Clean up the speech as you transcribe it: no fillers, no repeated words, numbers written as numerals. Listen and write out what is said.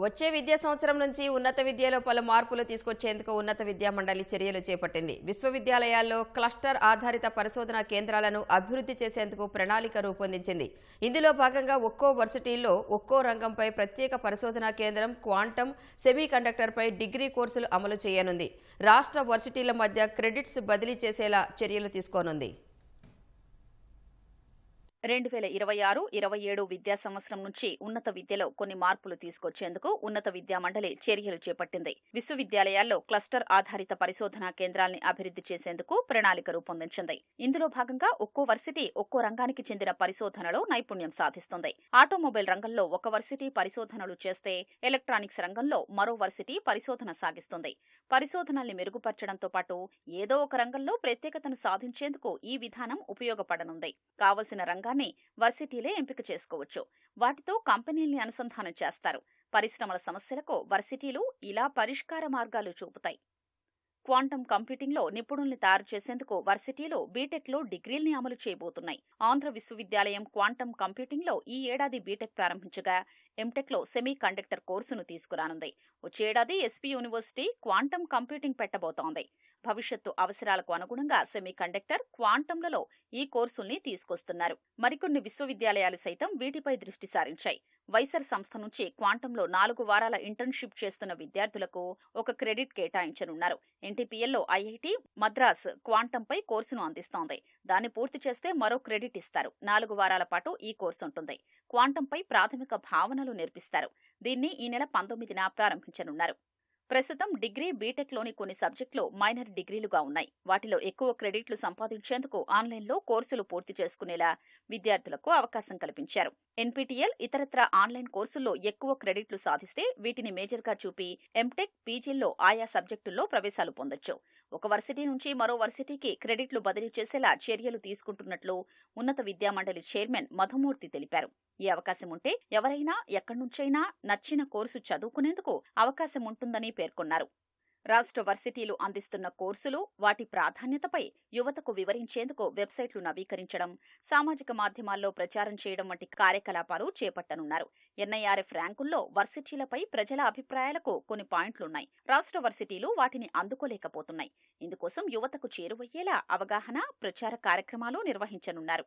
వచ్చే విద్యా సంవత్సరం నుంచి ఉన్నత విద్యలో పలు మార్పులు తీసుకొచ్చేందుకు ఉన్నత విద్యా మండలి చర్యలు చేపట్టింది. విశ్వవిద్యాలయాల్లో క్లస్టర్ ఆధారిత పరిశోధనా కేంద్రాలను అభివృద్ధి చేసేందుకు ప్రణాళిక రూపొందించింది. ఇందులో భాగంగా ఒక్కో వర్సిటీల్లో ఒక్కో రంగంపై ప్రత్యేక పరిశోధనా కేంద్రం, క్వాంటం, సెమీకండక్టర్పై డిగ్రీ కోర్సులు అమలు చేయనుంది. రాష్ట్ర వర్సిటీల మధ్య క్రెడిట్స్ బదిలీ చేసేలా చర్యలు తీసుకోనుంది. 2026-27 విద్యా సంవత్సరం నుంచి ఉన్నత విద్యలో కొన్ని మార్పులు తీసుకొచ్చేందుకు ఉన్నత విద్యా మండలి చర్యలు చేపట్టింది. విశ్వవిద్యాలయాల్లో క్లస్టర్ ఆధారిత పరిశోధనా కేంద్రాల్ని అభివృద్ధి చేసేందుకు ప్రణాళిక రూపొందించింది. ఇందులో భాగంగా ఒక్కో వర్సిటీ ఒక్కో రంగానికి చెందిన పరిశోధనలో నైపుణ్యం సాధిస్తుంది. ఆటోమొబైల్ రంగంలో ఒక వర్సిటీ పరిశోధనలు చేస్తే, ఎలక్ట్రానిక్స్ రంగంలో మరో వర్సిటీ పరిశోధన సాగిస్తుంది. పరిశోధనల్ని మెరుగుపరచడంతో పాటు ఏదో ఒక రంగంలో ప్రత్యేకతను సాధించేందుకు ఈ విధానం ఉపయోగపడనుంది. కావలసిన రంగాన్ని వర్సిటీలే ఎంపిక చేసుకోవచ్చు. వాటితో కంపెనీల్ని అనుసంధానం చేస్తారు. పరిశ్రమల సమస్యలకు వర్సిటీలు ఇలా పరిష్కార మార్గాలు చూపుతాయి. క్వాంటం కంప్యూటింగ్లో నిపుణుల్ని తయారు చేసేందుకు వర్సిటీలు బీటెక్లో డిగ్రీల్ని అమలు చేయబోతున్నాయి. ఆంధ్ర విశ్వవిద్యాలయం క్వాంటం కంప్యూటింగ్లో ఈ ఏడాది బీటెక్ ప్రారంభించగా, ఎంటెక్లో సెమీ కండక్టర్ కోర్సును తీసుకురానుంది. వచ్చే ఏడాది ఎస్పీ యూనివర్సిటీ క్వాంటం కంప్యూటింగ్ పెట్టబోతోంది. భవిష్యత్తు అవసరాలకు అనుగుణంగా సెమీ కండక్టర్, క్వాంటంలలో ఈ కోర్సుల్ని తీసుకొస్తున్నారు. మరికొన్ని విశ్వవిద్యాలయాలు సైతం వీటిపై దృష్టి సారించాయి. వైసర్ సంస్థ నుంచి క్వాంటంలో 4 వారాల ఇంటర్న్షిప్ చేస్తున్న విద్యార్థులకు ఒక క్రెడిట్ కేటాయించనున్నారు. ఎన్టీపీఎల్లో ఐఐటి మద్రాస్ క్వాంటంపై కోర్సును అందిస్తోంది. దాన్ని పూర్తి చేస్తే మరో క్రెడిట్ ఇస్తారు. 4 వారాల పాటు ఈ కోర్సు ఉంటుంది. క్వాంటంపై ప్రాథమిక భావనలు నేర్పిస్తారు. దీన్ని ఈ నెల 19న ప్రారంభించనున్నారు. ప్రస్తుతం డిగ్రీ, బీటెక్లోని కొన్ని సబ్జెక్టులు మైనర్ డిగ్రీలుగా ఉన్నాయి. వాటిలో ఎక్కువ క్రెడిట్లు సంపాదించేందుకు ఆన్లైన్లో కోర్సులు పూర్తి చేసుకునేలా విద్యార్థులకు అవకాశం కల్పించారు. ఎన్పీటీఎల్ ఇతరత్రా ఆన్లైన్ కోర్సుల్లో ఎక్కువ క్రెడిట్లు సాధిస్తే వీటిని మేజర్గా చూపి ఎంటెక్, పీజీల్లో ఆయా సబ్జెక్టుల్లో ప్రవేశాలు పొందొచ్చు. ఒక వర్సిటీ నుంచి మరో వర్సిటీకి క్రెడిట్లు బదిలీ చేసేలా చర్యలు తీసుకుంటున్నట్లు ఉన్నత విద్యామండలి చైర్మన్ మధుమూర్తి తెలిపారు. ఈ అవకాశం ఉంటే ఎవరైనా ఎక్కడి నుంచైనా నచ్చిన కోర్సు చదువుకునేందుకు అవకాశం ఉంటుందని పేర్కొన్నారు. రాష్ట్ర వర్సిటీలు అందిస్తున్న కోర్సులు, వాటి ప్రాధాన్యతపై యువతకు వివరించేందుకు వెబ్సైట్లు నవీకరించడం, సామాజిక మాధ్యమాల్లో ప్రచారం చేయడం వంటి కార్యకలాపాలు చేపట్టనున్నారు. ఎన్ఐఆర్ఎఫ్ ర్యాంకుల్లో వర్సిటీలపై ప్రజల అభిప్రాయాలకు కొన్ని పాయింట్లున్నాయి. రాష్ట్ర వర్సిటీలు వాటిని అందుకోలేకపోతున్నాయి. ఇందుకోసం యువతకు చేరువయ్యేలా అవగాహన, ప్రచార కార్యక్రమాలు నిర్వహించనున్నారు.